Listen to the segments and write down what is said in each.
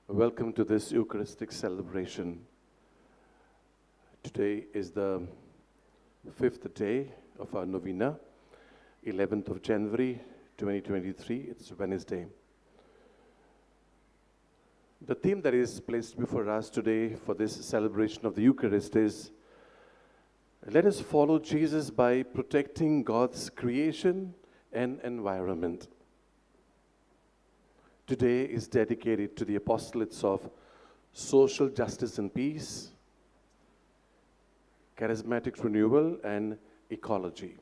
Welcome to this Eucharistic celebration. Today is the 5th day of our Novena, 11th of January 2023. It's Wednesday. The theme that is placed before us today for this celebration of the Eucharist is, let us follow Jesus by protecting God's creation and environment. Today is dedicated to the apostolates of social justice and peace, charismatic renewal, and ecology.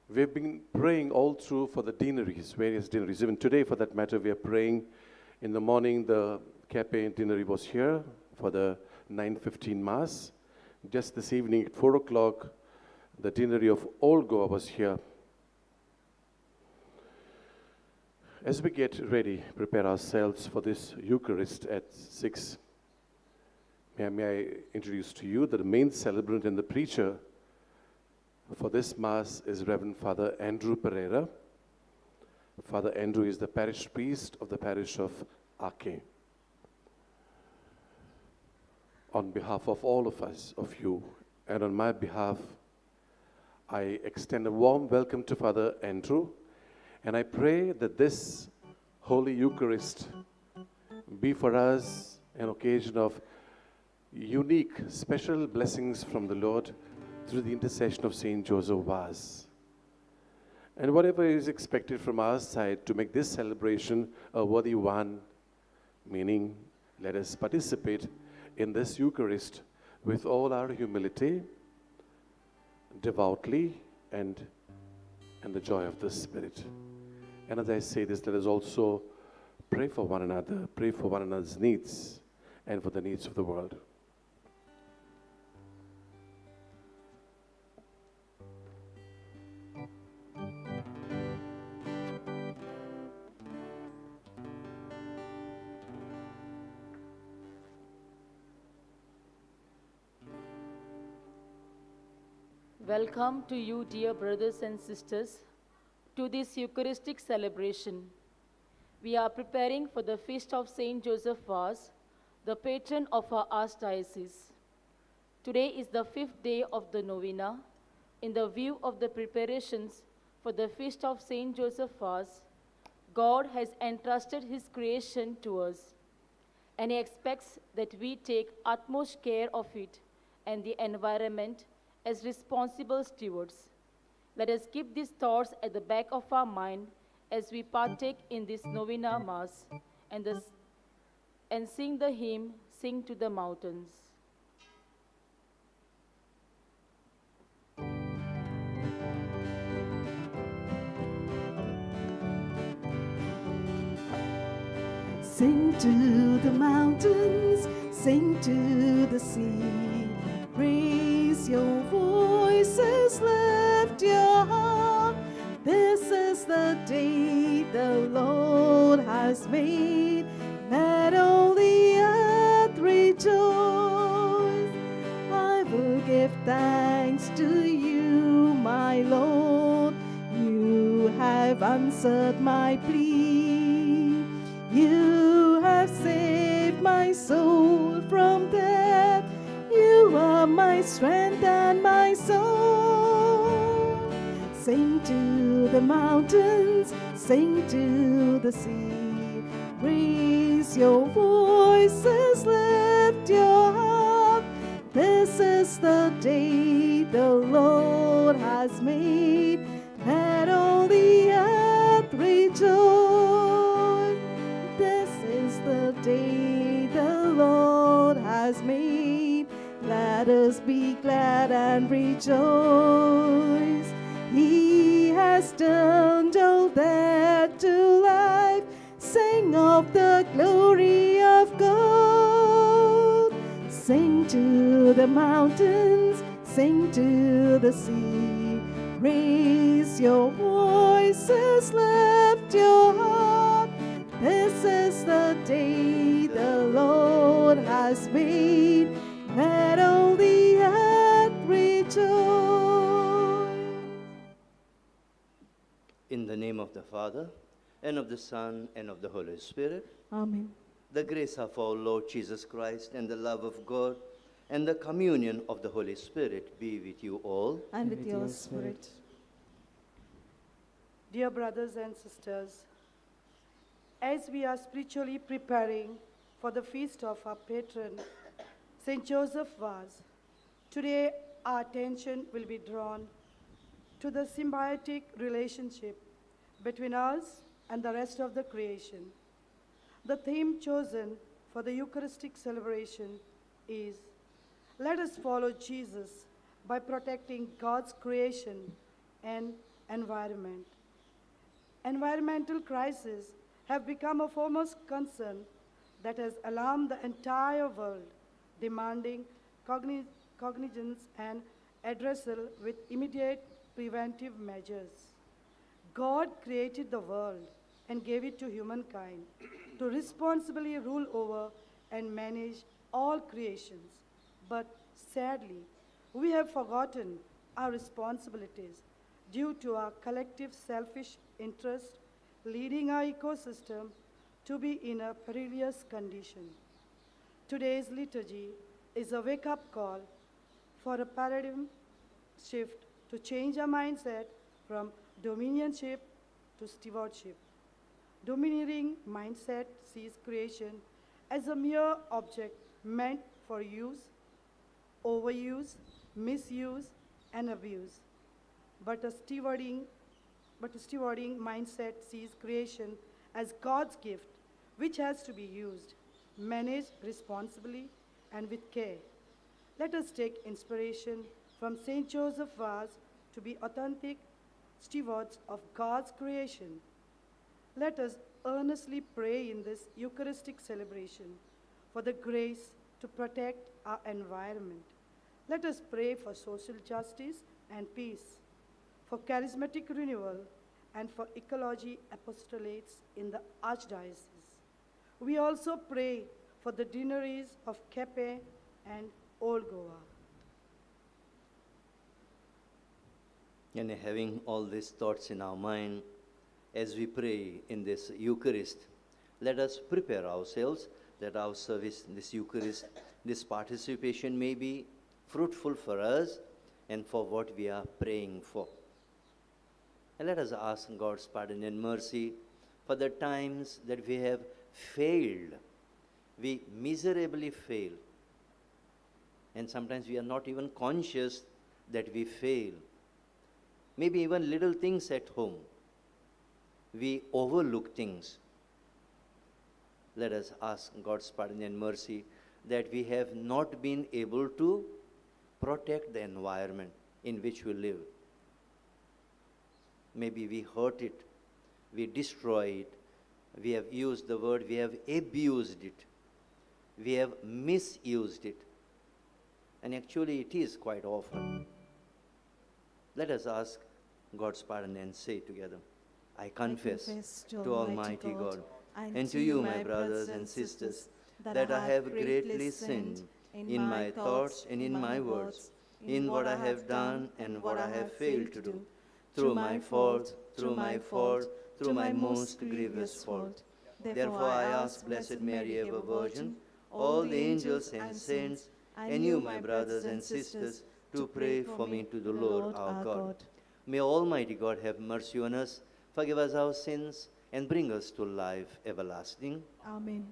We've been praying all through for the deaneries, various deaneries. Even today, for that matter, we are praying. In the morning, the Cape deanery was here for the 9:15 Mass. Just this evening at 4 o'clock, the deanery of Old Goa was here. As we get ready, prepare ourselves for this Eucharist at 6, may I introduce to you that the main celebrant and the preacher for this Mass is Reverend Father Andrew Pereira. Father Andrew is the parish priest of the parish of Ake. On behalf of all of us, of you, and on my behalf, I extend a warm welcome to Father Andrew. And I pray that this Holy Eucharist be for us an occasion of unique, special blessings from the Lord through the intercession of Saint Joseph Vaz. And whatever is expected from our side to make this celebration a worthy one, meaning let us participate in this Eucharist with all our humility, devoutly, and the joy of the Spirit. And as I say this, let us also pray for one another, pray for one another's needs, and for the needs of the world. Welcome to you, dear brothers and sisters, to this Eucharistic celebration. We are preparing for the feast of Saint Joseph Vaz, the patron of our archdiocese. Today is the 5th day of the Novena. In the view of the preparations for the feast of Saint Joseph Vaz, God has entrusted His creation to us, and He expects that we take utmost care of it and the environment as responsible stewards. Let us keep these thoughts at the back of our mind as we partake in this Novena Mass and sing the hymn, Sing to the Mountains. Sing to the mountains, sing to the sea. Raise your voices, lift your heart. This is the day the Lord has made. Let all the earth rejoice. I will give thanks to you, my Lord. You have answered my plea. You have saved my soul from death. You are my strength and my soul. Sing to the mountains, sing to the sea. Raise your voices, lift your heart. This is the day the Lord has made. Let all the earth rejoice. This is the day the Lord has made. Let us be glad and rejoice. He has turned all dead to life. Sing of the glory of God. Sing to the mountains, sing to the sea. Raise your voices, lift your heart. This is the day the Lord has made. Let all the earth rejoice. In the name of the Father, and of the Son, and of the Holy Spirit. Amen. The grace of our Lord Jesus Christ, and the love of God, and the communion of the Holy Spirit be with you all. And with your spirit. Dear brothers and sisters, as we are spiritually preparing for the feast of our patron, Saint Joseph Vaz, today our attention will be drawn to the symbiotic relationship between us and the rest of the creation. The theme chosen for the Eucharistic celebration is, "Let us follow Jesus by protecting God's creation and environment." Environmental crises have become a foremost concern that has alarmed the entire world, demanding cognizance and addressal with immediate preventive measures. God created the world and gave it to humankind to responsibly rule over and manage all creations. But sadly, we have forgotten our responsibilities due to our collective selfish interest, leading our ecosystem to be in a perilous condition. Today's liturgy is a wake-up call for a paradigm shift to change our mindset from dominionship to stewardship. Domineering mindset sees creation as a mere object meant for use, overuse, misuse, and abuse. But a stewarding mindset sees creation as God's gift, which has to be used, managed responsibly, and with care. Let us take inspiration from Saint Joseph Vaz to be authentic stewards of God's creation. Let us earnestly pray in this Eucharistic celebration for the grace to protect our environment. Let us pray for social justice and peace, for charismatic renewal, and for ecology apostolates in the Archdiocese. We also pray for the deaneries of Kepe and Old Goa. And having all these thoughts in our mind, as we pray in this Eucharist, let us prepare ourselves that our service in this Eucharist, this participation may be fruitful for us and for what we are praying for. And let us ask God's pardon and mercy for the times that we have failed. We miserably fail. And sometimes we are not even conscious that we fail. Maybe even little things at home. We overlook things. Let us ask God's pardon and mercy that we have not been able to protect the environment in which we live. Maybe we hurt it, we destroy it, we have used the word, we have abused it, we have misused it. And actually it is quite often. Let us ask God's pardon and say together, I confess to Almighty God and to you, my brothers and sisters, that I have greatly sinned in my thoughts and in my words, in what I have done and what I have failed to do, through my fault, through my most grievous fault. Therefore I ask Blessed Mary, ever Virgin, all the angels and saints, and you, my brothers and sisters, to pray for me to the Lord our God. May Almighty God have mercy on us, forgive us our sins, and bring us to life everlasting. Amen.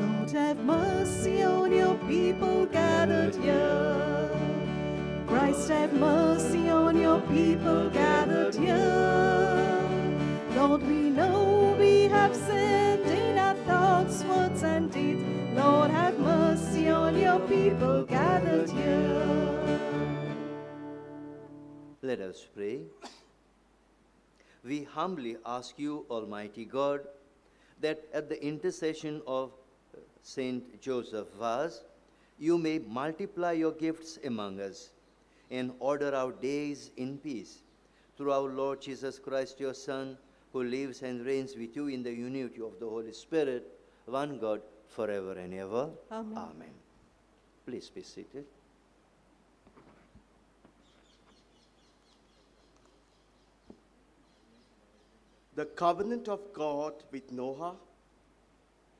Lord, have mercy on your people gathered here. Christ, have mercy on your people gathered here. Lord, we know we have sinned in our thoughts, words, and deeds. Lord, have mercy on your people gathered here. Let us pray. We humbly ask you, Almighty God, that at the intercession of Saint Joseph Vaz, you may multiply your gifts among us and order our days in peace. Through our Lord Jesus Christ, your Son, who lives and reigns with you in the unity of the Holy Spirit, one God, forever and ever. Amen. Amen. Please be seated. The covenant of God with Noah,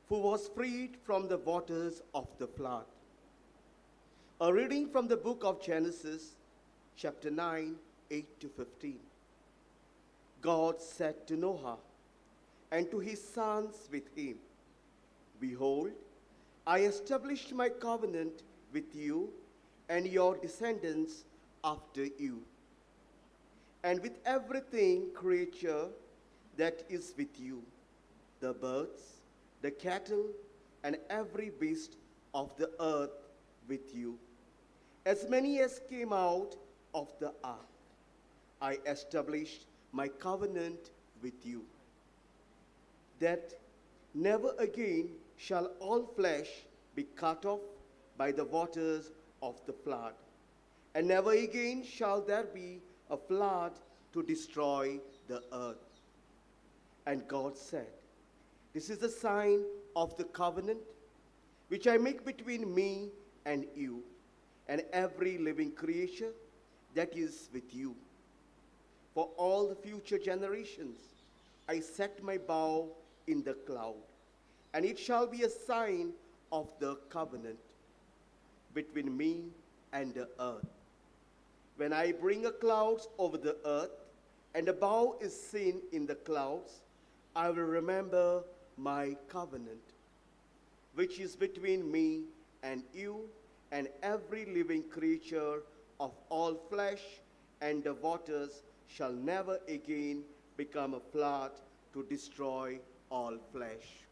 who was freed from the waters of the flood. A reading from the book of Genesis, chapter 9, 8 to 15. God said to Noah and to his sons with him, Behold, I established my covenant with you and your descendants after you, and with everything creature that is with you, the birds, the cattle, and every beast of the earth with you, as many as came out of the ark. I established my covenant with you, that never again shall all flesh be cut off by the waters of the flood, and never again shall there be a flood to destroy the earth. And God said, This is the sign of the covenant which I make between me and you, and every living creature that is with you. For all the future generations, I set my bow in the cloud, and it shall be a sign of the covenant between me and the earth. When I bring a cloud over the earth, and a bow is seen in the clouds, I will remember my covenant, which is between me and you and every living creature of all flesh, and the waters shall never again become a flood to destroy all flesh.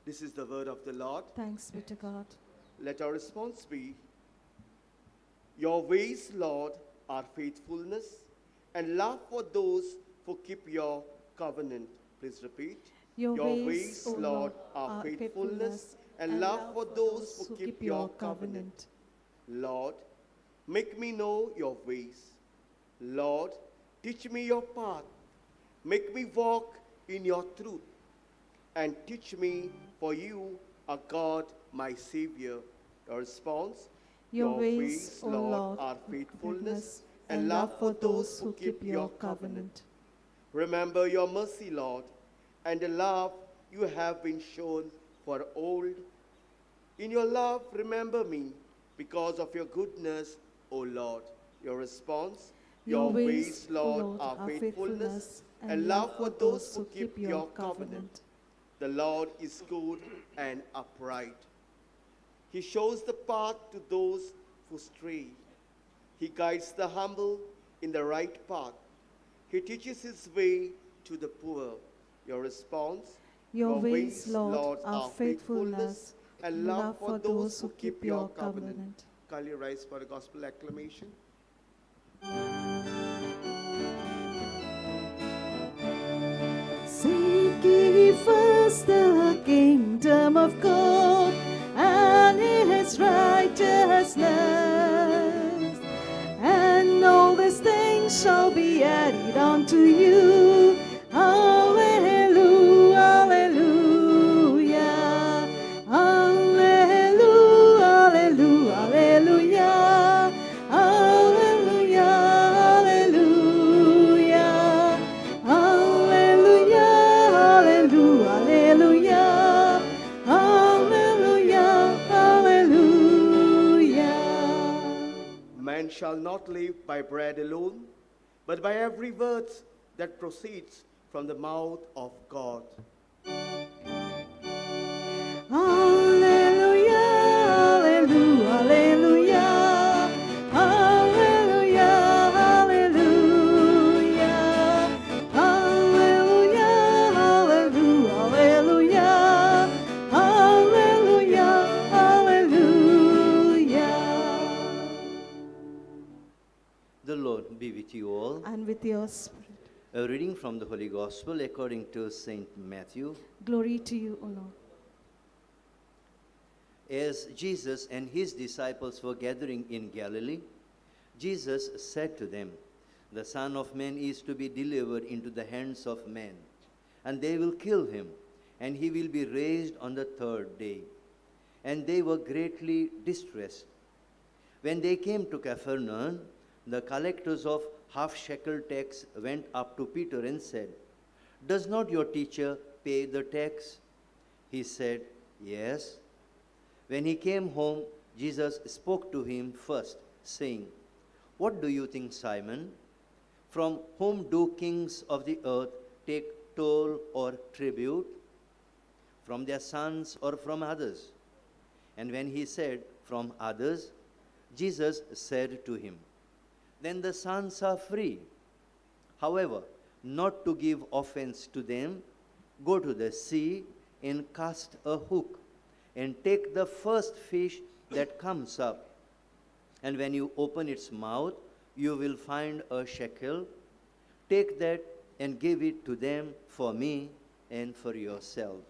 This is the word of the Lord. Thanks be to God. Let our response be, Your ways, Lord, are faithfulness and love for those who keep your covenant. Please repeat. Your ways, O Lord, are faithfulness and love for those who keep your covenant. Lord, make me know your ways. Lord, teach me your path. Make me walk in your truth. And teach me, for you are God, my Savior. Your response, Your ways, O Lord, are faithfulness and love for those who keep your covenant. Remember your mercy, Lord, and the love you have been shown for old. In your love, remember me because of your goodness, O Lord. Your response, Your ways, Lord, are faithfulness and love for those who keep your covenant. The Lord is good and upright. He shows the path to those who stray. He guides the humble in the right path. He teaches his way to the poor. Your response, Your ways, Lord, are faithfulness and love for those who keep your covenant. Kindly rise for a gospel acclamation. Seek ye first the kingdom of God and his righteousness, and all these things shall be added unto you. Hallelujah, hallelujah, hallelujah, hallelujah, hallelujah, hallelujah, hallelujah, hallelujah, hallelujah, hallelujah, hallelujah. Man shall not live by bread alone, but by every word that proceeds from the mouth of God. Hallelujah, hallelujah, hallelujah, hallelujah, hallelujah, hallelujah, hallelujah, hallelujah, hallelujah. The Lord be with you all. And with your spirit. A reading from the Holy Gospel according to St. Matthew. Glory to you, O Lord. As Jesus and his disciples were gathering in Galilee, Jesus said to them, The Son of Man is to be delivered into the hands of men, and they will kill him, and he will be raised on the third day. and they were greatly distressed. When they came to Capernaum, the collectors of half-shekel tax went up to Peter and said, "Does not your teacher pay the tax?" He said, "Yes." When he came home, Jesus spoke to him first, saying, "What do you think, Simon? From whom do kings of the earth take toll or tribute? From their sons or from others?" And when he said, "From others," Jesus said to him, "Then the sons are free. However, not to give offense to them, go to the sea and cast a hook and take the first fish that comes up. And when you open its mouth, you will find a shekel. Take that and give it to them for me and for yourselves."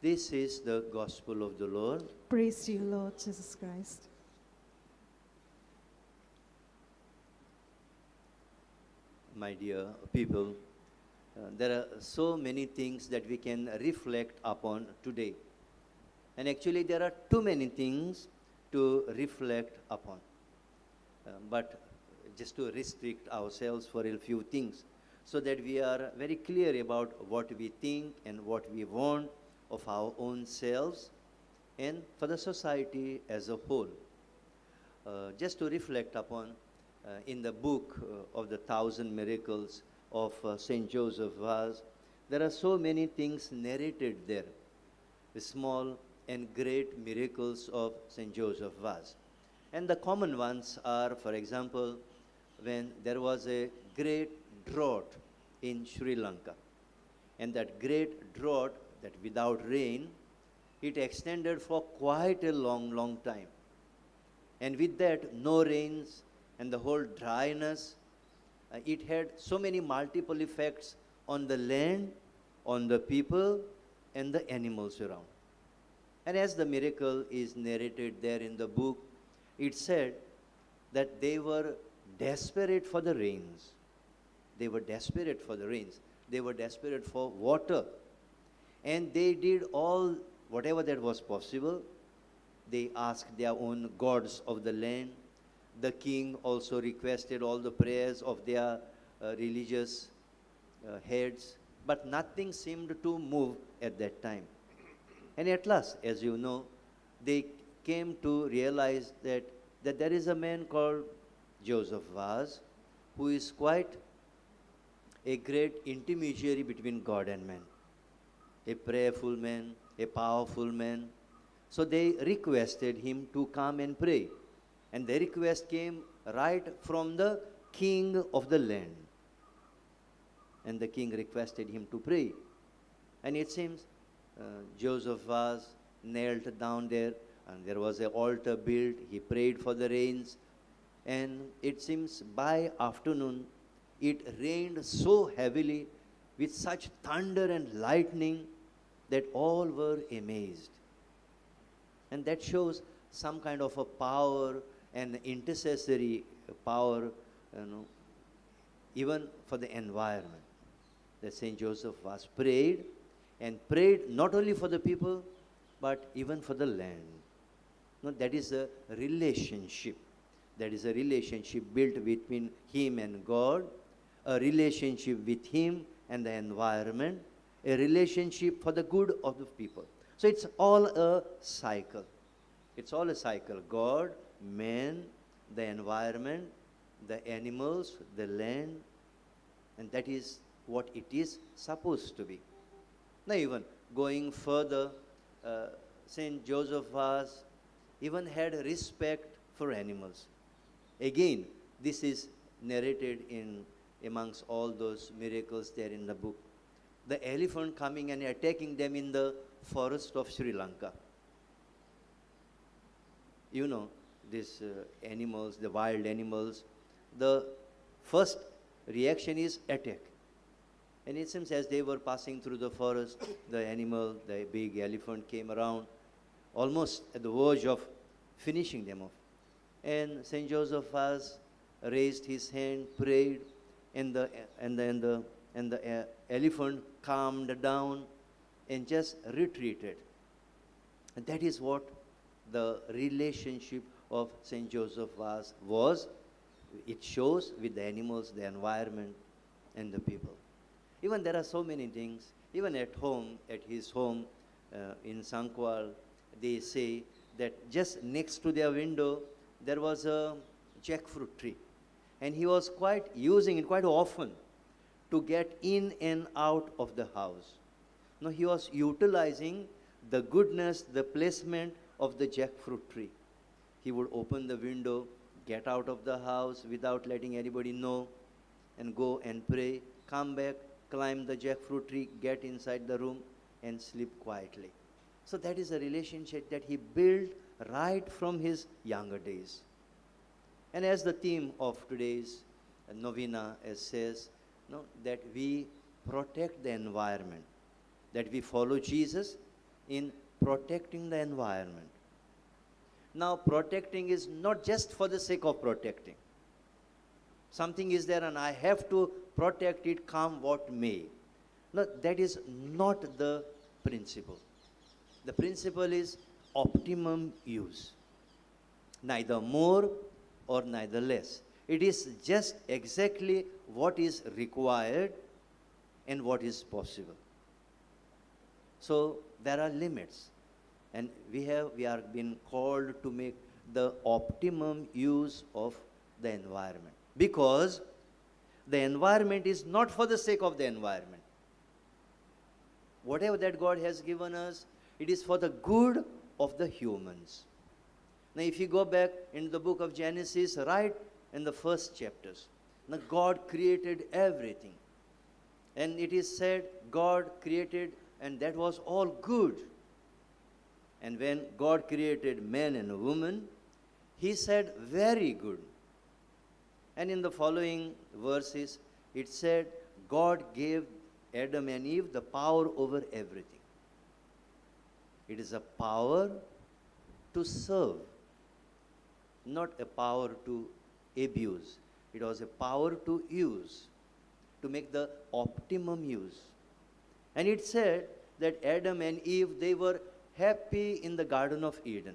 This is the gospel of the Lord. Praise to you, Lord Jesus Christ. My dear people, there are so many things that we can reflect upon today. And actually, there are too many things to reflect upon. But just to restrict ourselves for a few things, so that we are very clear about what we think and what we want of our own selves and for the society as a whole. Just to reflect upon, in the book of the 1,000 Miracles of St. Joseph Vaz, there are so many things narrated there, the small and great miracles of St. Joseph Vaz. And the common ones are, for example, when there was a great drought in Sri Lanka. And that great drought, that without rain, it extended for quite a long time. And with that, no rains and the whole dryness, it had so many multiple effects on the land, on the people, and the animals around. And as the miracle is narrated there in the book, it said that they were desperate for the rains. They were desperate for the rains. They were desperate for water. And they did all, whatever that was possible. They asked their own gods of the land. The king also requested all the prayers of their religious heads. But nothing seemed to move at that time. And at last, as you know, they came to realize that there is a man called Joseph Vaz, who is quite a great intermediary between God and man, a prayerful man, a powerful man. So they requested him to come and pray. And the request came right from the king of the land. And the king requested him to pray. And it seems Joseph Vaz knelt down there, and there was an altar built. He prayed for the rains. And it seems by afternoon, it rained so heavily with such thunder and lightning that all were amazed. And that shows some kind of a power and intercessory power, even for the environment. That St. Joseph was prayed, and prayed not only for the people, but even for the land. That is a relationship. That is a relationship built between him and God, a relationship with him and the environment, a relationship for the good of the people. So it's all a cycle. It's all a cycle. God, man, the environment, the animals, the land, and that is what it is supposed to be. Now even going further, St. Joseph Vaz even had respect for animals. Again, this is narrated in amongst all those miracles there in the book. The elephant coming and attacking them in the forest of Sri Lanka. You know, these animals, the wild animals, the first reaction is attack. And it seems as they were passing through the forest, the animal, the big elephant came around, almost at the verge of finishing them off. And St. Joseph Vaz raised his hand, prayed, and the elephant calmed down and just retreated. And that is what the relationship of St. Joseph was. It shows with the animals, the environment, and the people. Even there are so many things. Even at home, at his home in Sancoale, they say that just next to their window, there was a jackfruit tree. And he was quite using it quite often to get in and out of the house. Now he was utilizing the goodness, the placement of the jackfruit tree. He would open the window, get out of the house without letting anybody know, and go and pray, come back, climb the jackfruit tree, get inside the room, and sleep quietly. So that is a relationship that he built right from his younger days. And as the theme of today's novena says, that we protect the environment, that we follow Jesus in protecting the environment. Now, protecting is not just for the sake of protecting. Something is there and I have to protect it, come what may. No, that is not the principle. The principle is optimum use. Neither more or neither less. It is just exactly what is required and what is possible. So there are limits, and we are being called to make the optimum use of the environment, because the environment is not for the sake of the environment. Whatever that God has given us, it is for the good of the humans. Now if you go back in the book of Genesis, right in the first chapters, now God created everything. And it is said God created, and that was all good. And when God created man and woman, he said very good. And in the following verses, it said God gave Adam and Eve the power over everything. It is a power to serve, not a power to abuse. It was a power to use, to make the optimum use. And it said that Adam and Eve, they were happy in the Garden of Eden,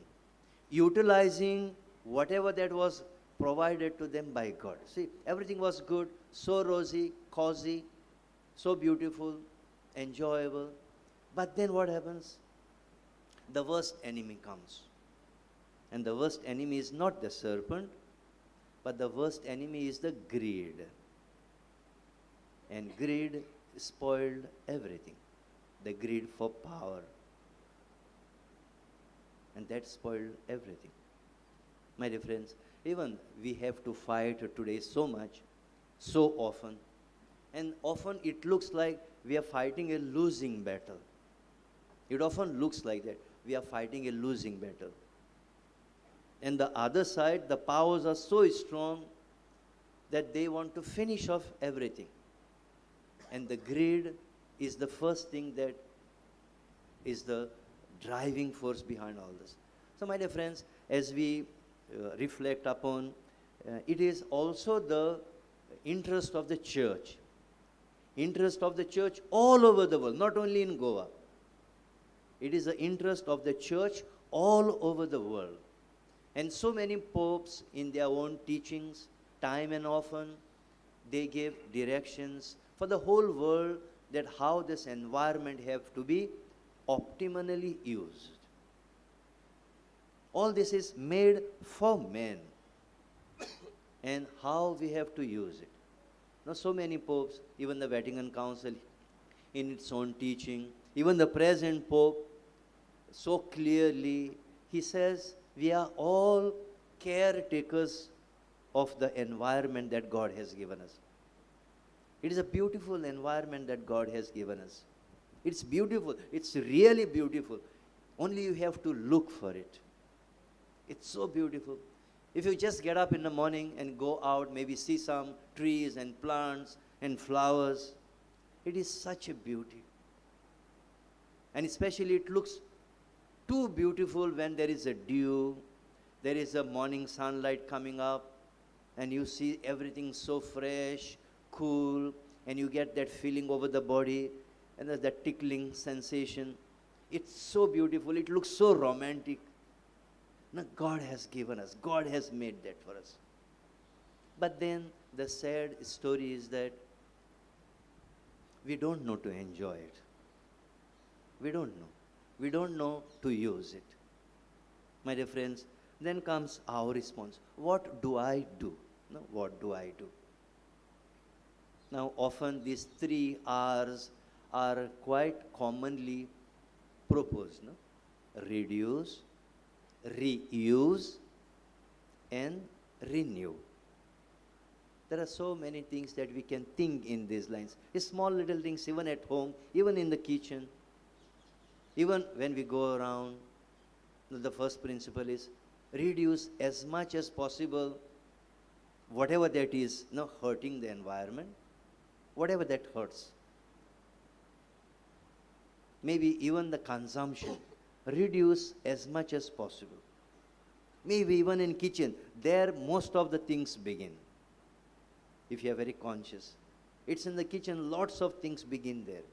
utilizing whatever that was provided to them by God. See, everything was good, so rosy, cozy, so beautiful, enjoyable. But then what happens? The worst enemy comes. And the worst enemy is not the serpent, but the worst enemy is the greed. And greed spoiled everything. The greed for power. And that spoiled everything. My dear friends, even we have to fight today so much, so often. And often it looks like we are fighting a losing battle. It often looks like that. We are fighting a losing battle. And the other side, the powers are so strong that they want to finish off everything. And the greed is the first thing that is the driving force behind all this. So my dear friends, as we reflect upon, it is also the interest of the church. Interest of the church all over the world, not only in Goa. It is the interest of the church all over the world. And so many popes in their own teachings, time and often, they gave directions for the whole world that how this environment have to be optimally used. All this is made for men and how we have to use it. Now so many popes, even the Vatican Council in its own teaching, even the present pope, so clearly he says we are all caretakers of the environment that God has given us. It is a beautiful environment that God has given us. It's beautiful. It's really beautiful. Only you have to look for it. It's so beautiful. If you just get up in the morning and go out, maybe see some trees and plants and flowers, it is such a beauty. And especially it looks too beautiful when there is a dew, there is a morning sunlight coming up, and you see everything so fresh, cool, and you get that feeling over the body, and there's that tickling sensation. It's so beautiful. It looks so romantic. Now, God has given us. God has made that for us. But then the sad story is that we don't know to enjoy it. We don't know. We don't know to use it. My dear friends, then comes our response. What do I do? No, what do I do? Now, often these 3 R's are quite commonly proposed. No? Reduce, reuse, and renew. There are so many things that we can think in these lines. Small little things, even at home, even in the kitchen, even when we go around. The first principle is reduce as much as possible whatever that is hurting the environment, whatever that hurts. Maybe even the consumption, reduce as much as possible. Maybe even in kitchen, there most of the things begin. If you are very conscious, it's in the kitchen, lots of things begin there.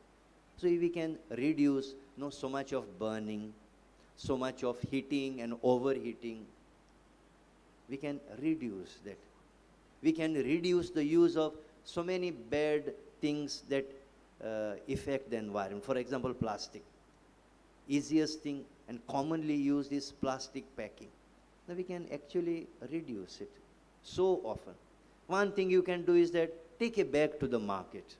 So if we can reduce so much of burning, so much of heating and overheating, we can reduce that. We can reduce the use of so many bad things that affect the environment. For example, plastic. Easiest thing and commonly used is plastic packing. Now we can actually reduce it so often. One thing you can do is that take a bag to the market.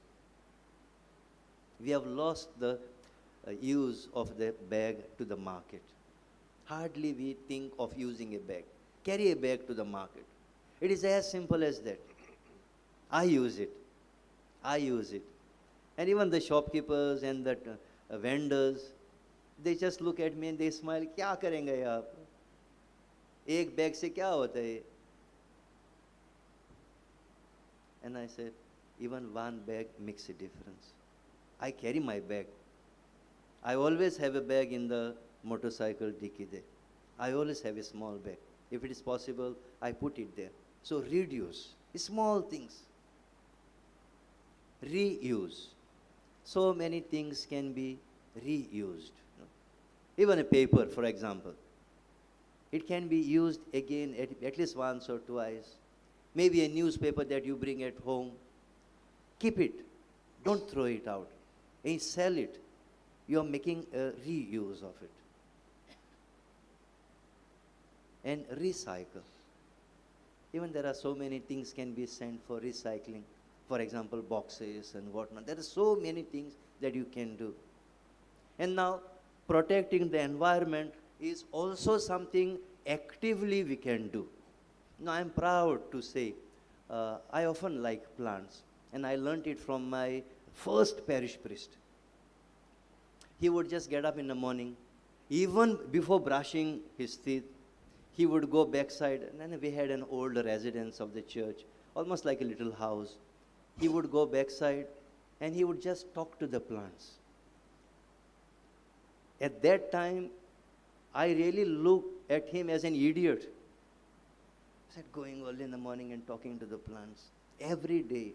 We have lost the use of the bag to the market. Hardly we think of using a bag. Carry a bag to the market. It is as simple as that. I use it. I use it. And even the shopkeepers and the vendors, they just look at me and they smile. क्या करेंगे आप? एक bag से क्या होता है? And I said, even one bag makes a difference. I carry my bag. I always have a bag in the motorcycle dicky there. I always have a small bag. If it is possible, I put it there. So reduce. Small things. Reuse. So many things can be reused. Even a paper, for example. It can be used again at least once or twice. Maybe a newspaper that you bring at home. Keep it. Don't throw it out. And sell it. You are making a reuse of it. And recycle. Even there are so many things can be sent for recycling. For example, boxes and whatnot. There are so many things that you can do. And now, protecting the environment is also something actively we can do. Now, I'm proud to say, I often like plants. And I learned it from my first parish priest. He would just get up in the morning. Even before brushing his teeth, he would go backside. And then we had an old residence of the church, almost like a little house. He would go backside and he would just talk to the plants. At that time, I really looked at him as an idiot. He said, going early in the morning and talking to the plants every day.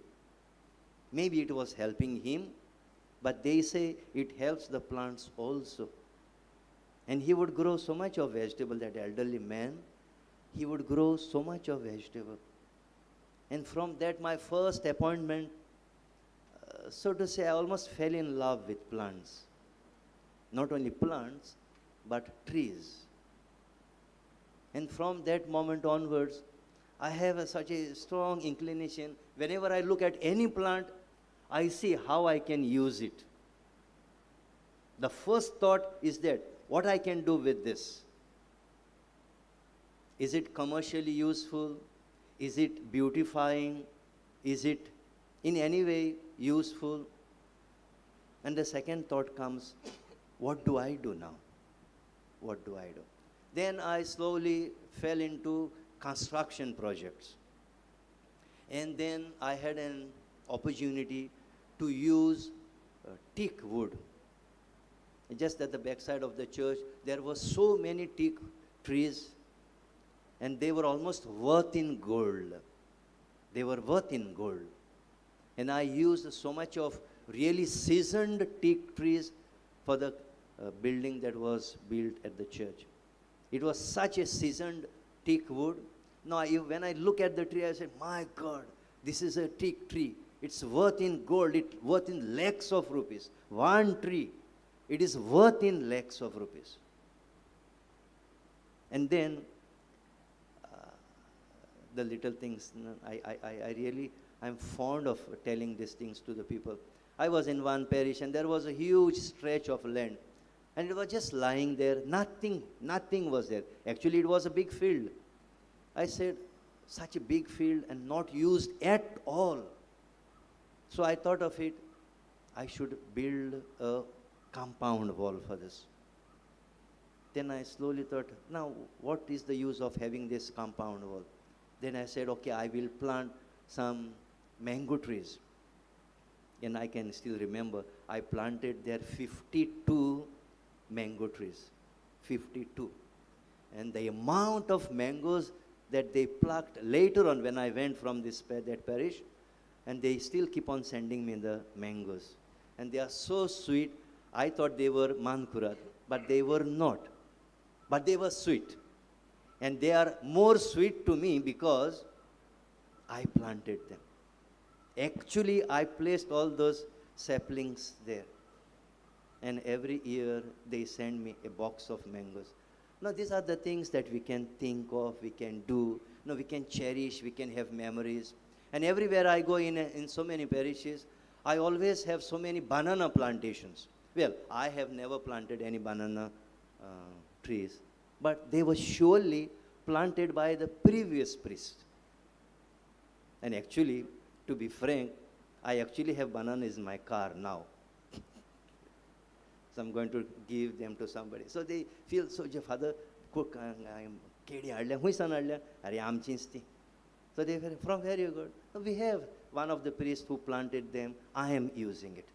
Maybe it was helping him, but they say it helps the plants also. And he would grow so much of vegetable, that elderly man, he would grow so much of vegetable. And from that, my first appointment, so to say, I almost fell in love with plants. Not only plants, but trees. And from that moment onwards, I have such a strong inclination. Whenever I look at any plant, I see how I can use it. The first thought is that, what I can do with this? Is it commercially useful? Is it beautifying? Is it in any way useful? And the second thought comes, what do I do now? What do I do? Then I slowly fell into construction projects. And then I had an opportunity to use teak wood. Just at the backside of the church, there were so many teak trees, and they were almost worth in gold. They were worth in gold. And I used so much of really seasoned teak trees for the building that was built at the church. It was such a seasoned teak wood. Now, when I look at the tree, I said, my God, this is a teak tree. It's worth in gold. It's worth in lakhs of rupees. One tree, it is worth in lakhs of rupees. And then, the little things, I'm fond of telling these things to the people. I was in one parish and there was a huge stretch of land. And it was just lying there. Nothing was there. Actually, it was a big field. I said, such a big field and not used at all. So I thought of it, I should build a compound wall for this. Then I slowly thought, now what is the use of having this compound wall? Then I said, okay, I will plant some mango trees. And I can still remember, I planted there 52 mango trees. 52. And the amount of mangoes that they plucked later on when I went from that parish, and they still keep on sending me the mangoes. And they are so sweet. I thought they were mankurat, but they were not. But they were sweet. And they are more sweet to me because I planted them. Actually, I placed all those saplings there. And every year, they send me a box of mangoes. Now, these are the things that we can think of, we can do. No, we can cherish, we can have memories. And everywhere I go in so many parishes, I always have so many banana plantations. Well, I have never planted any banana trees, but they were surely planted by the previous priest. And actually, to be frank, I actually have bananas in my car now. So I'm going to give them to somebody. So they feel, so your father, cook, kedi adlya, hui san adlya, are amchinsti. So they were, from where you got? So we have one of the priests who planted them. I am using it.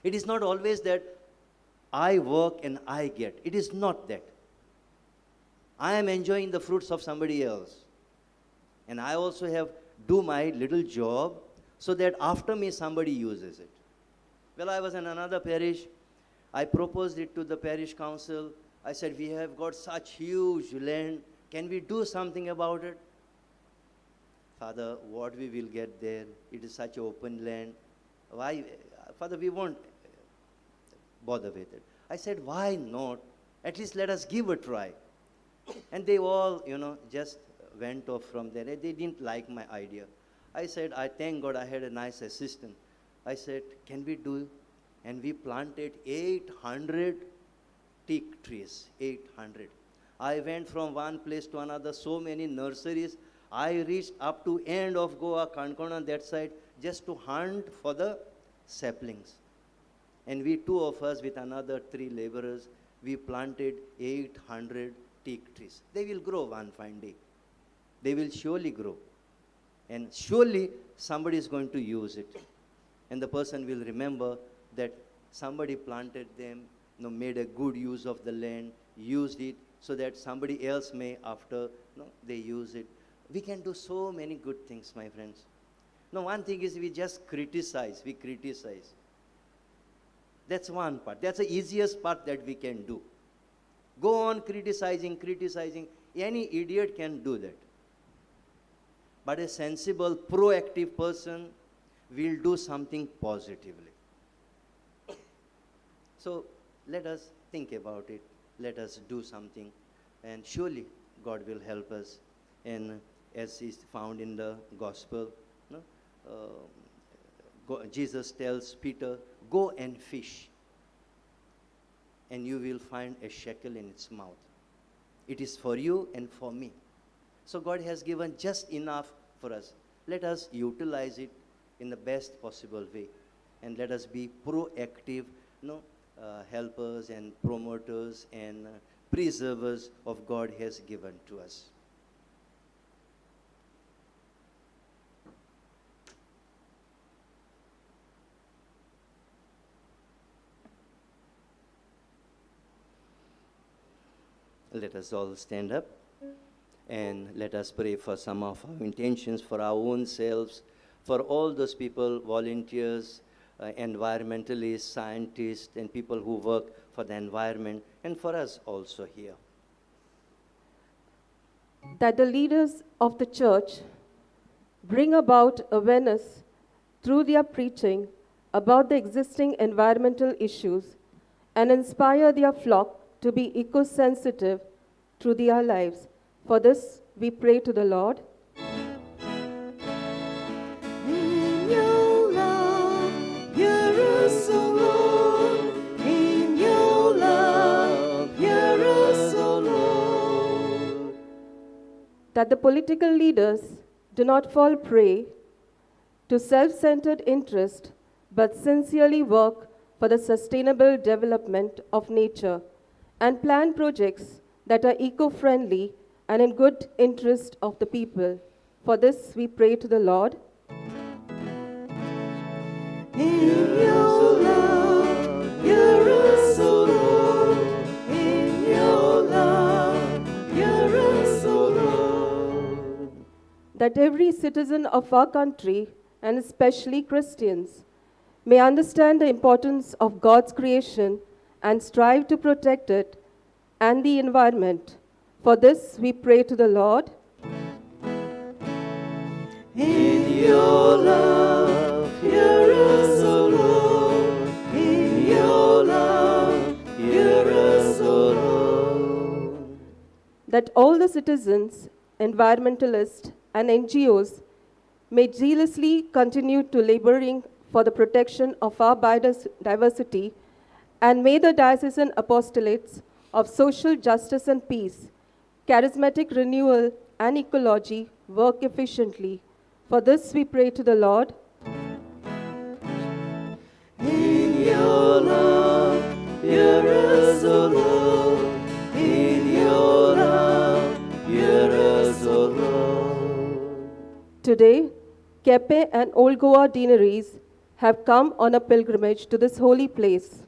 It is not always that I work and I get. It is not that. I am enjoying the fruits of somebody else. And I also have do my little job so that after me somebody uses it. Well, I was in another parish. I proposed it to the parish council. I said, we have got such huge land. Can we do something about it? Father, what we will get there? It is such open land. Why? Father, we won't bother with it. I said, why not? At least let us give a try. And they all, just went off from there. They didn't like my idea. I said, I thank God I had a nice assistant. I said, can we do? And we planted 800 teak trees, 800. I went from one place to another, so many nurseries. I reached up to end of Goa, Kankon on that side, just to hunt for the saplings. And we, two of us with another 3 laborers, we planted 800 teak trees. They will grow one fine day. They will surely grow. And surely somebody is going to use it. And the person will remember that somebody planted them, made a good use of the land, used it so that somebody else may after, they use it. We can do so many good things, my friends. Now, one thing is we just criticize. We criticize. That's one part. That's the easiest part that we can do. Go on criticizing. Any idiot can do that. But a sensible, proactive person will do something positively. So let us think about it. Let us do something. And surely God will help us. And as is found in the gospel, Jesus tells Peter, go and fish. And you will find a shekel in its mouth. It is for you and for me. So God has given just enough for us. Let us utilize it in the best possible way. And let us be proactive, helpers and promoters and preservers of God has given to us. Let us all stand up and let us pray for some of our intentions, for our own selves, for all those people, volunteers, environmentalists, scientists, and people who work for the environment, and for us also here. That the leaders of the church bring about awareness through their preaching about the existing environmental issues and inspire their flock to be eco-sensitive through their lives. For this, we pray to the Lord. In your love, hear us, O Lord. In your love, hear us, O Lord. That the political leaders do not fall prey to self-centered interest, but sincerely work for the sustainable development of nature and plan projects that are eco-friendly and in good interest of the people. For this, we pray to the Lord. In your love, hear us, O Lord. In your love, hear us, O Lord. That every citizen of our country, and especially Christians, may understand the importance of God's creation and strive to protect it and the environment. For this, we pray to the Lord. In your love, hear us, O Lord. In your love, hear us, O Lord. That all the citizens, environmentalists, and NGOs may zealously continue to laboring for the protection of our biodiversity, and may the diocesan apostolates of social justice and peace, charismatic renewal, and ecology work efficiently. For this we pray to the Lord. In your love, hear us, O Lord. In your love, hear us, O Lord. Today, Kepe and Old Goa deaneries have come on a pilgrimage to this holy place.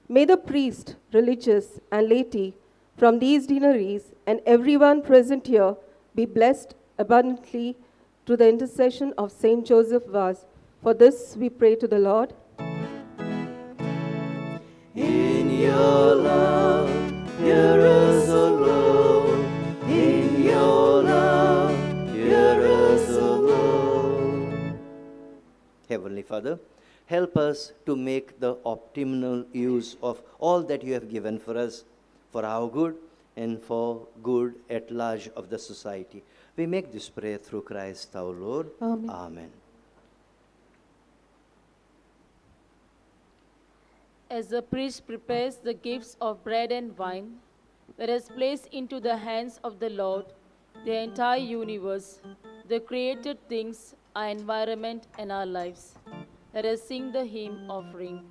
May the priest, religious, and laity from these deaneries and everyone present here be blessed abundantly through the intercession of Saint Joseph Vaz. For this we pray to the Lord. In your love, hear us, O Lord. In your love, hear us, O Lord. Heavenly Father, help us to make the optimal use of all that you have given for us, for our good and for good at large of the society. We make this prayer through Christ our Lord. Amen. Amen. As the priest prepares the gifts of bread and wine, let us place into the hands of the Lord the entire universe, the created things, our environment, and our lives. Let us sing the hymn offering.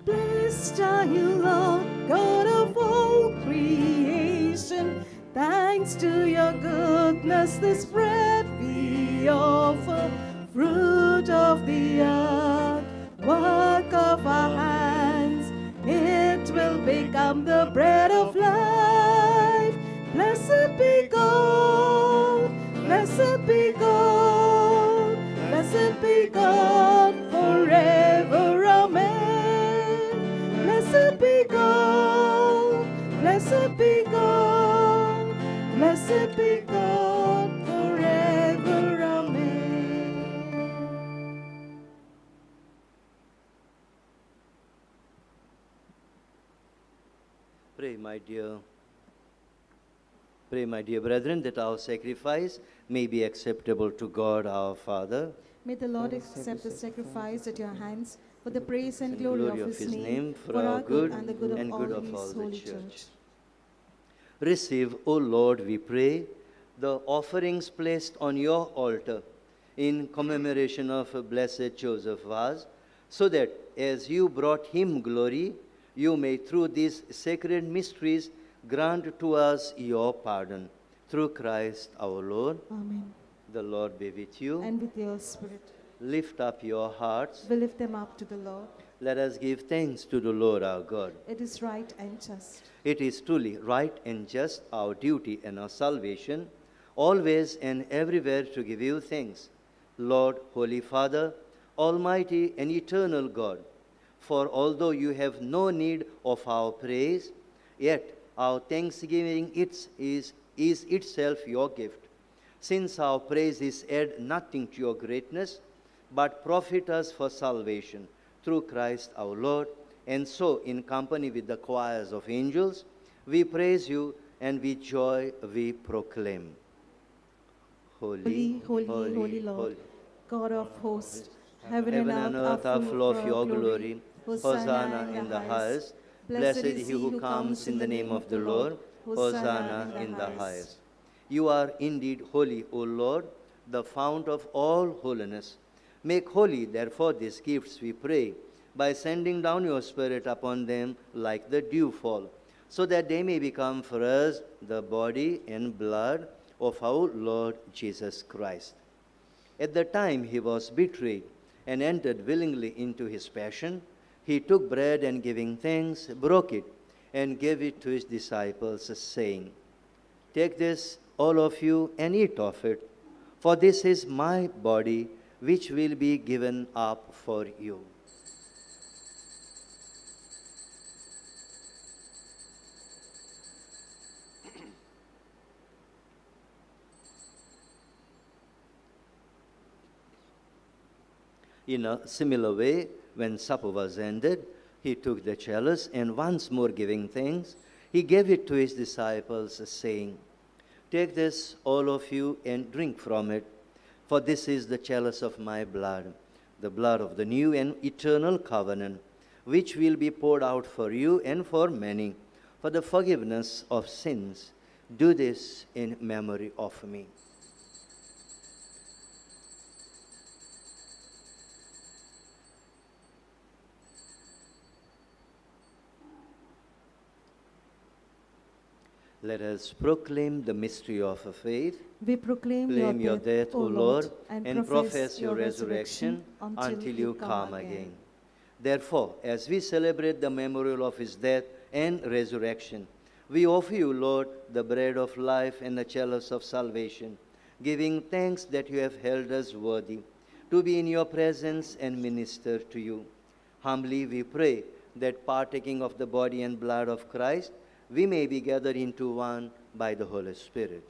Blessed are you, Lord, God of all creation. Thanks to your goodness, this bread we offer, fruit of the earth, work of our hands. It will become the bread of life. Blessed be God, blessed be God, blessed be God forever. Amen. Blessed be God, blessed be God, blessed be God forever. Amen. Pray, my dear brethren, that our sacrifice may be acceptable to God our Father. May the Lord accept the sacrifice at your hands for the praise and glory of his name, for our good and the good and of good all of his all the holy church. church. Receive, O Lord, we pray, the offerings placed on your altar in commemoration of Blessed Joseph Vaz, so that as you brought him glory, you may through these sacred mysteries grant to us your pardon. Through Christ our Lord. Amen. The Lord be with you. And with your spirit, Lift up your hearts. we lift them up to the Lord. Let us give thanks to the Lord our God. It is right and just. It is truly right and just, our duty and our salvation, always and everywhere to give you thanks, Lord, Holy Father, Almighty and eternal God. For although you have no need of our praise, yet our thanksgiving is itself your gift. Since our praises add nothing to your greatness, but profit us for salvation through Christ our Lord, and so in company with the choirs of angels, we praise you and with joy we proclaim. Holy, holy, holy Lord, God of hosts, heaven Heaven and earth are full of your glory. Hosanna in the highest. Blessed is he who comes in the name of the Lord. Hosanna in the highest. You are indeed holy, O Lord, the fount of all holiness. Make holy, therefore, these gifts, we pray, by sending down your Spirit upon them like the dewfall, so that they may become for us the body and blood of our Lord Jesus Christ. At the time he was betrayed and entered willingly into his passion, he took bread and giving thanks, broke it, and gave it to his disciples, saying, "Take this, all of you, and eat of it, for this is my body, which will be given up for you." In a similar way, when supper was ended, he took the chalice, and once more giving thanks, he gave it to his disciples, saying, "Take this, all of you, and drink from it, for this is the chalice of my blood, the blood of the new and eternal covenant, which will be poured out for you and for many, for the forgiveness of sins. Do this in memory of me." Let us proclaim the mystery of faith. We proclaim Claim your death, O Lord, and profess profess your resurrection until you come again. Therefore, as we celebrate the memorial of his death and resurrection, we offer you, Lord, the bread of life and the chalice of salvation, giving thanks that you have held us worthy to be in your presence and minister to you. Humbly we pray that partaking of the body and blood of Christ, we may be gathered into one by the Holy Spirit.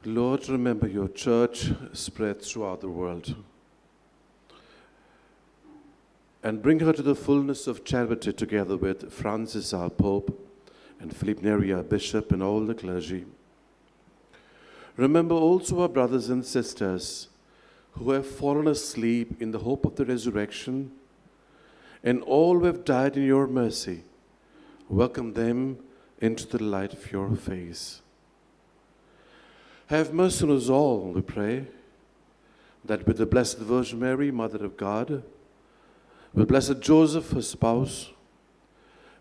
Lord, remember your church spread throughout the world and bring her to the fullness of charity together with Francis our Pope and Philip Neri our Bishop and all the clergy. Remember also our brothers and sisters who have fallen asleep in the hope of the resurrection, and all who have died in your mercy. Welcome them into the light of your face. Have mercy on us all, we pray, that with the Blessed Virgin Mary, Mother of God, with Blessed Joseph, her spouse,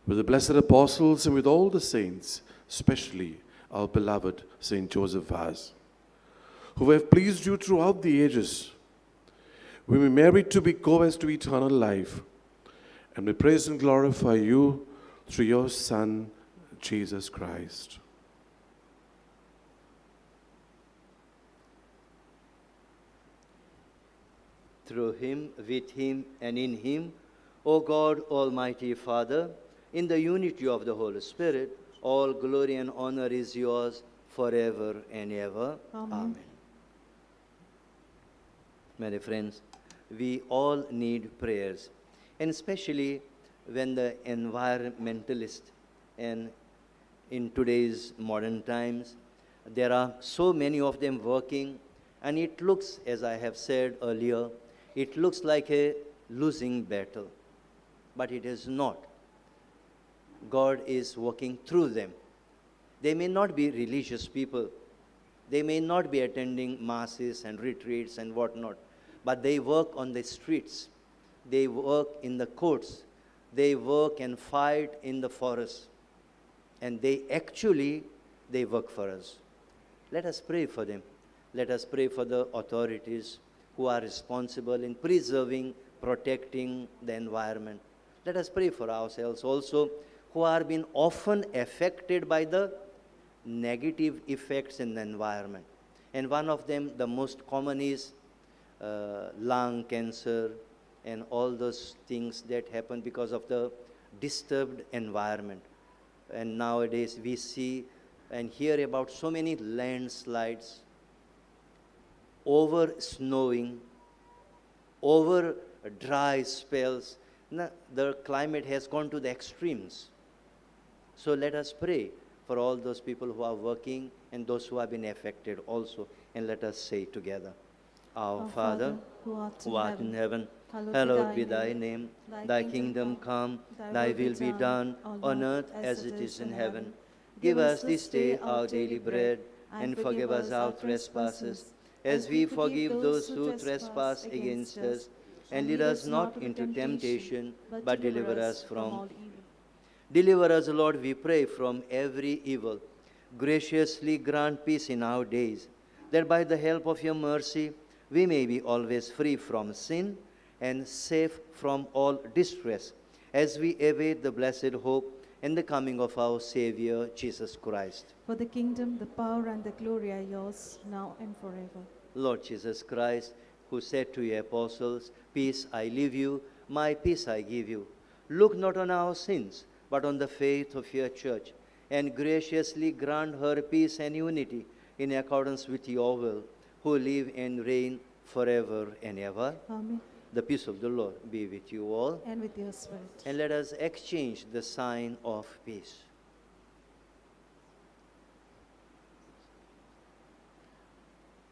with the blessed apostles, and with all the saints, especially our beloved Saint Joseph Vaz, who have pleased you throughout the ages, we may merit to be co-heirs to eternal life, and we praise and glorify you through your Son, Jesus Christ. Through him, with him, and in him, O God, Almighty Father, in the unity of the Holy Spirit, all glory and honor is yours forever and ever. Amen. My dear friends, we all need prayers, and especially when the environmentalists, and in today's modern times, there are so many of them working, and it looks, as I have said earlier, it looks like a losing battle, but it is not. God is working through them. They may not be religious people. They may not be attending masses and retreats and whatnot, but they work on the streets. They work in the courts. They work and fight in the forest. And they work for us. Let us pray for them. Let us pray for the authorities who are responsible in preserving, protecting the environment. Let us pray for ourselves also, who are being often affected by the negative effects in the environment. And one of them, the most common, is lung cancer and all those things that happen because of the disturbed environment. And nowadays we see and hear about so many landslides, over snowing, over dry spells. The climate has gone to the extremes. So let us pray for all those people who are working and those who have been affected also. And let us say together, Our Father, who art in heaven, hallowed be thy name. Thy kingdom come, thy will be done on earth as it is in heaven. Give us this day our daily bread, and forgive us our trespasses, as we forgive those who trespass against us. And lead us not into temptation, but deliver us from evil. Deliver us, Lord, we pray, from every evil. Graciously grant peace in our days, that by the help of your mercy we may be always free from sin and safe from all distress, as we await the blessed hope and the coming of our Savior, Jesus Christ. For the kingdom, the power, and the glory are yours, now and forever. Lord Jesus Christ, who said to your apostles, Peace I leave you, my peace I give you. Look not on our sins, but on the faith of your church, and graciously grant her peace and unity in accordance with your will, who live and reign forever and ever. Amen. The peace of the Lord be with you all. And with your spirit. And let us exchange the sign of peace.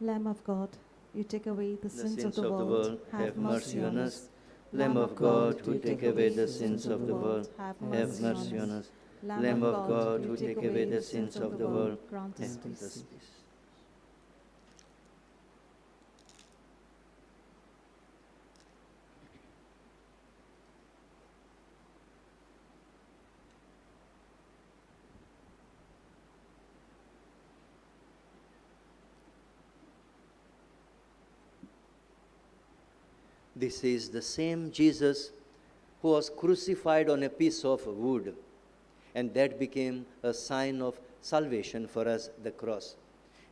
Lamb of God, you take away the The sins of the world. have mercy on us. Lamb of God, who take away the sins of the world, have mercy on us. Lamb of God, who take away the sins of the world, grant us grant us peace. peace. This is the same Jesus who was crucified on a piece of wood, and that became a sign of salvation for us, the cross.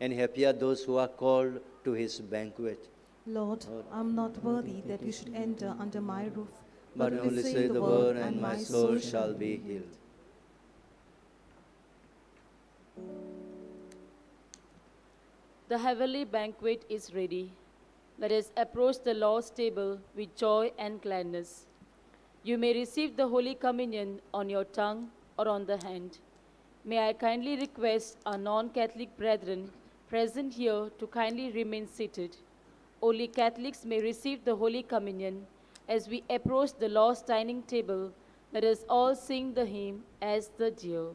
And happy are those who are called to his banquet. Lord, I'm not worthy that you should enter under my roof, But only say the word, and my soul shall be healed. The heavenly banquet is ready. Let us approach the Lord's table with joy and gladness. You may receive the Holy Communion on your tongue or on the hand. May I kindly request our non-Catholic brethren present here to kindly remain seated. Only Catholics may receive the Holy Communion. As we approach the Lord's dining table, let us all sing the hymn, As the Deer.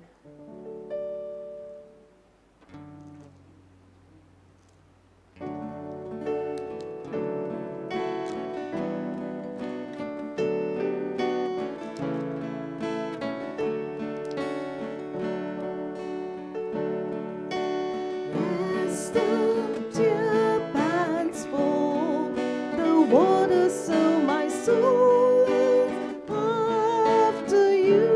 As the deer pants for the water, so my soul is after you.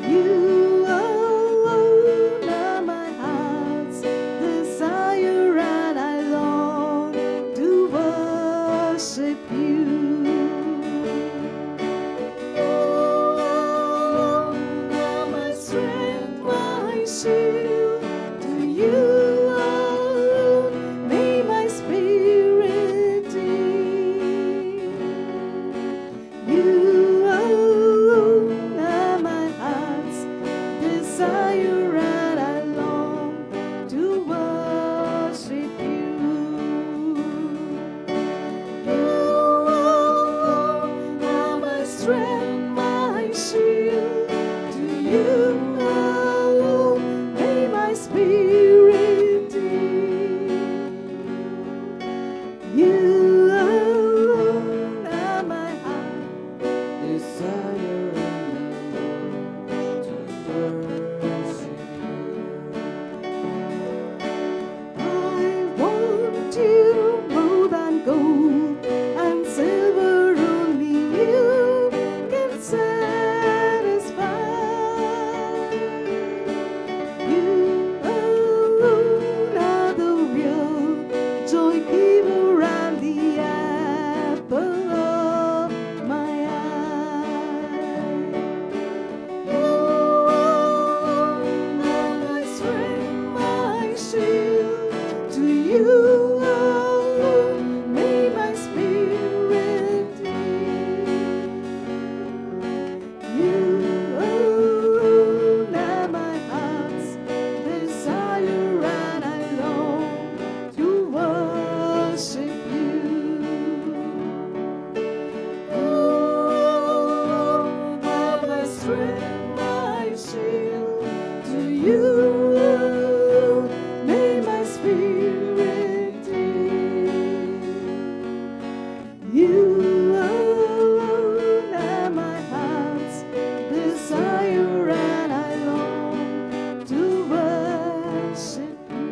You alone are my heart's desire, and I long to worship you. You alone are my strength, my shield. To you alone may my spirit yield. You alone are my heart's desire, and I long to worship you. You alone are my strength, my shield. To you alone may my spirit yield. You alone are my heart desire, and I long to worship you. I want you You may my spirit take. You alone are my heart's desire, and I long to worship you.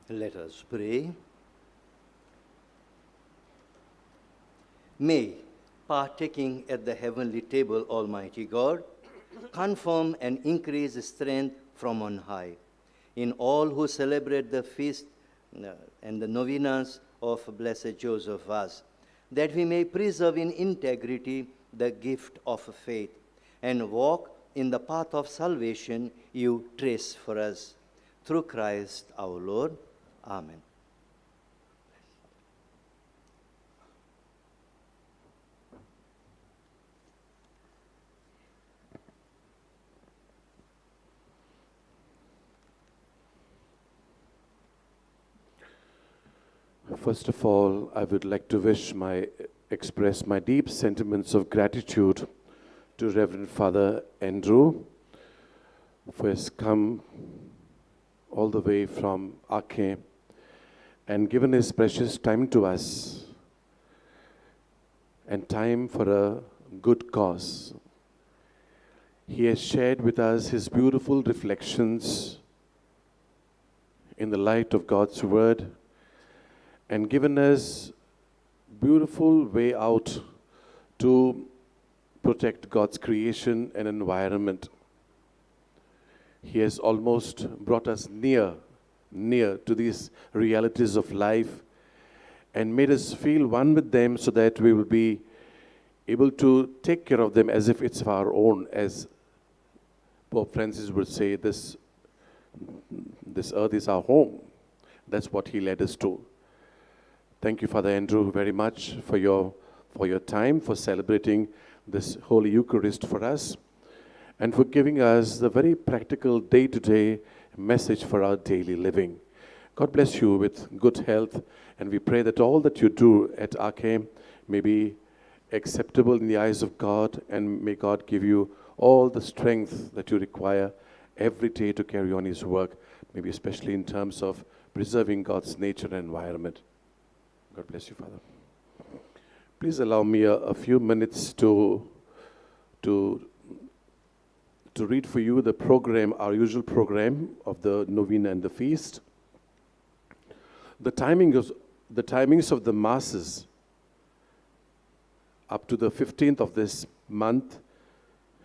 Let us pray. May, partaking at the heavenly table, Almighty God, confirm and increase strength from on high in all who celebrate the feast and the novenas of Blessed Joseph Vaz, that we may preserve in integrity the gift of faith and walk in the path of salvation you trace for us. Through Christ our Lord. Amen. First of all, I would like to express my deep sentiments of gratitude to Reverend Father Andrew for his come all the way from Ake and given his precious time to us and time for a good cause. He has shared with us his beautiful reflections in the light of God's word and given us beautiful way out to protect God's creation and environment. He has almost brought us near to these realities of life and made us feel one with them so that we will be able to take care of them as if it's our own. As Pope Francis would say, this earth is our home. That's what he led us to. Thank you, Father Andrew, very much for your time, for celebrating this Holy Eucharist for us, and for giving us the very practical day-to-day message for our daily living. God bless you with good health, and we pray that all that you do at Ake may be acceptable in the eyes of God, and may God give you all the strength that you require every day to carry on his work, maybe especially in terms of preserving God's nature and environment. God bless you, Father. Please allow me a few minutes to read for you the program, our usual program of the Novena and the feast. The timings of the masses up to the 15th of this month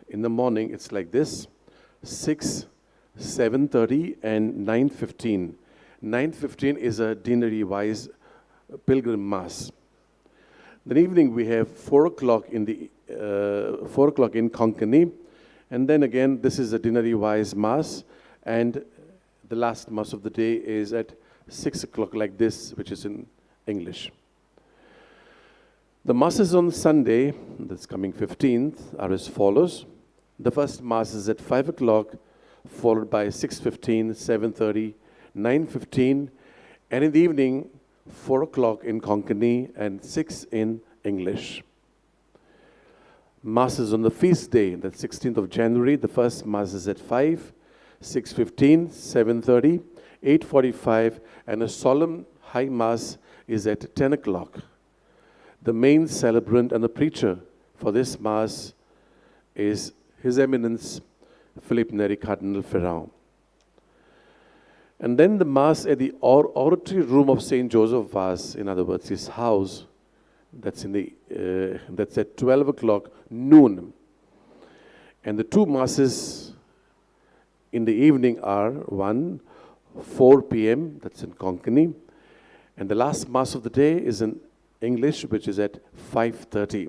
in the morning, it's like this: 6, 7:30, and 9:15. 9:15 is a deanery-wise pilgrim mass. Then evening we have 4 o'clock in Konkani, and then again this is a deanery-wise mass, and the last mass of the day is at 6 o'clock like this, which is in English. The masses on Sunday, that's coming 15th, are as follows. The first mass is at 5 o'clock, followed by 6:15, 7:30, 9:15, and in the evening 4 o'clock in Konkani and 6 in English. Masses on the feast day, that's 16th of January. The first mass is at 5, 6:15, 7:30, 8:45, and a solemn high mass is at 10 o'clock. The main celebrant and the preacher for this mass is His Eminence Philip Neri Cardinal Ferrand. And then the mass at the oratory room of St. Joseph Vaz, in other words, his house, that's at 12 o'clock noon. And the two masses in the evening are one 4 p.m., that's in Konkani. And the last Mass of the day is in English, which is at 5:30.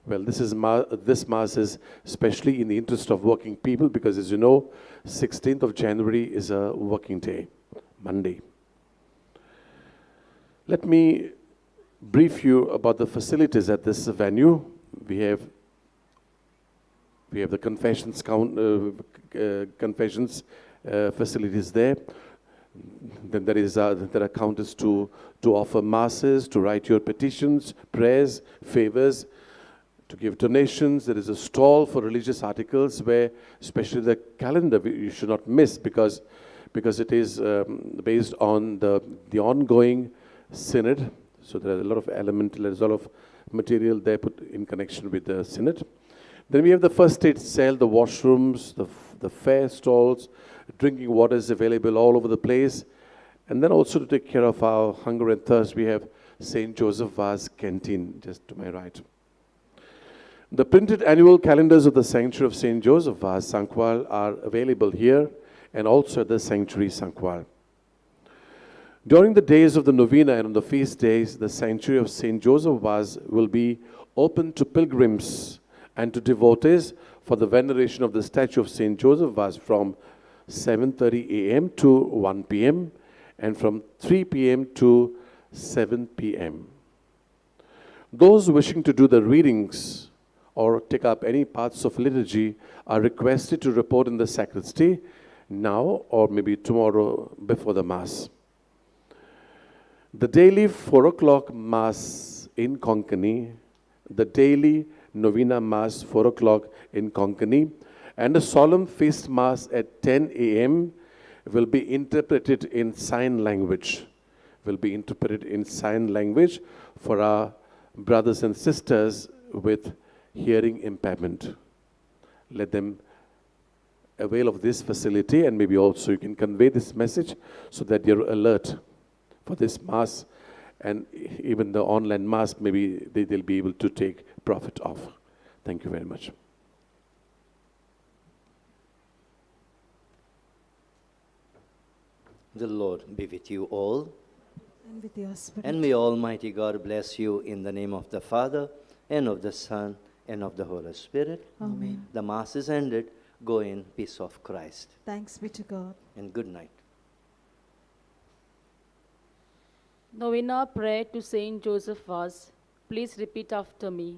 Well, this Mass is especially in the interest of working people because, as you know, 16th of January is a working day, Monday. Let me brief you about the facilities at this venue. We have the confessions facilities there. Then there are counters to offer masses, to write your petitions, prayers, favors, to give donations. There is a stall for religious articles where, especially the calendar, you should not miss because it is based on the ongoing synod. So there is a lot of material there put in connection with the synod. Then we have the first aid cell, the washrooms, the fair stalls, drinking water is available all over the place. And then also to take care of our hunger and thirst, we have St. Joseph Vaz Canteen, just to my right. The printed annual calendars of the Sanctuary of St. Joseph Vaz, Sancoale, are available here and also at the Sanctuary Sancoale. During the days of the Novena and on the feast days, the Sanctuary of St. Joseph Vaz will be open to pilgrims and to devotees for the veneration of the statue of St. Joseph Vaz from 7:30 a.m. to 1 p.m. and from 3 p.m. to 7 p.m. Those wishing to do the readings or take up any parts of liturgy are requested to report in the sacristy now or maybe tomorrow before the Mass. The daily 4 o'clock Mass in Konkani, the daily Novena Mass 4 o'clock in Konkani, and a solemn feast Mass at 10 a.m. will be interpreted in sign language. For our brothers and sisters with hearing impairment. Let them avail of this facility, and maybe also you can convey this message so that you're alert for this Mass, and even the online Mass, maybe they'll be able to take profit of. Thank you very much. The Lord be with you all. And with your spirit. And may Almighty God bless you in the name of the Father, and of the Son, and of the Holy Spirit. Amen. The Mass is ended. Go in peace of Christ. Thanks be to God. And good night. Novena prayer to Saint Joseph Vaz. Please repeat after me.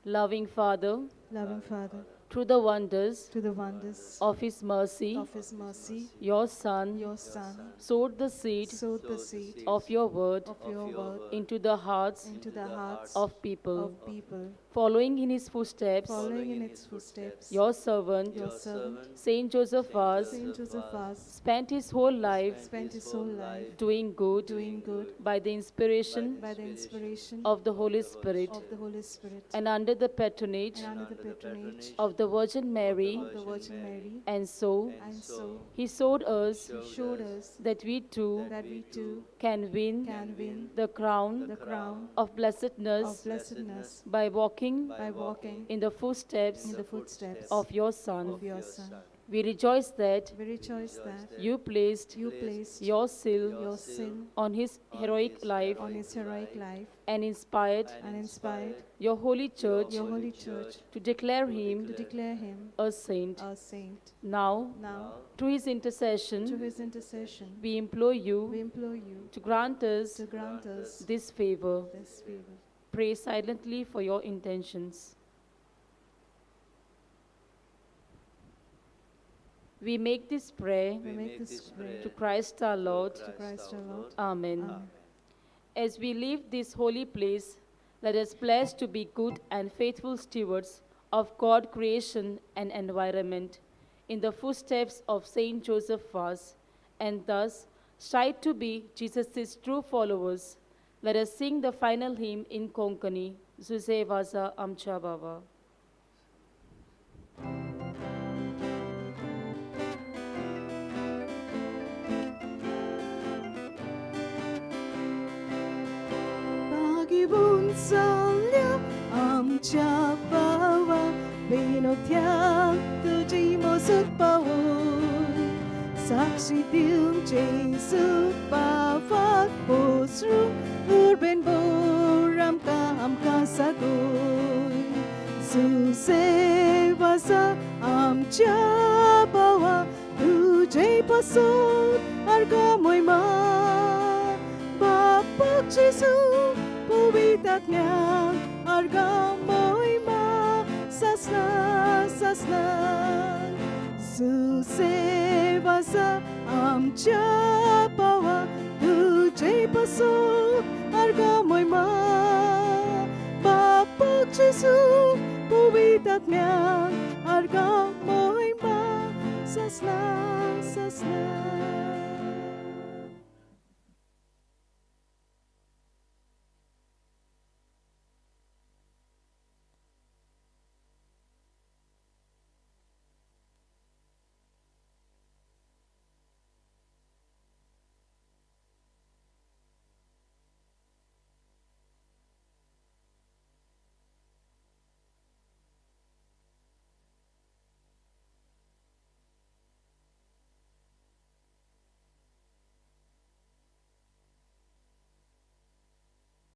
Loving Father, Loving Father, through the wonders to the wonders of His mercy, of His mercy, your Son your Son sowed the seed sowed the seed of your word of your word into the hearts into the hearts of people. of people. Following in His footsteps, Following in its footsteps, your servant, your servant, Saint Joseph Vaz, Saint Joseph Vaz, spent his whole life spent his whole life doing good doing good by the inspiration by the inspiration of the Holy Spirit of the Holy Spirit and under the patronage and under the patronage of the Virgin Mary. of the Virgin Mary. And so And so He showed us He showed us that we too that we too can win can win the crown the crown of blessedness of blessedness by walking by walking in the footsteps in the footsteps of your Son. of your Son. We rejoice that We rejoice that you placed you placed your seal your sin on his heroic life on his heroic life and inspired and inspired your holy church your holy church to declare him to declare him a saint. a saint. Now, Now, through his to intercession, his intercession, we implore we you implore you to grant us to grant us this favor. this favor. Pray silently for your intentions. We make this prayer We make this prayer to Christ our Lord. to Christ our Lord. Amen. Amen. As we leave this holy place, let us pledge to be good and faithful stewards of God, creation, and environment in the footsteps of Saint Joseph Vaz, and thus strive to be Jesus' true followers. Let us sing the final hymn in Konkani, Zuze Vaza Amcha Baba. Pag-ibon salya आमच्या बावा बेनोथ्या तुझी मोसत पाहून Saksi tiang Jesus bawat pusru urben boram kam kasagoy Susewasa amcha bawa tujay pasod argamoy ma Bapak Jesus puwitak niya argamoy ma sasnan Susewasa amcha bawa tujay pasod argamoy ma Bapak Jesus puwitak niya argamoy ma sasnan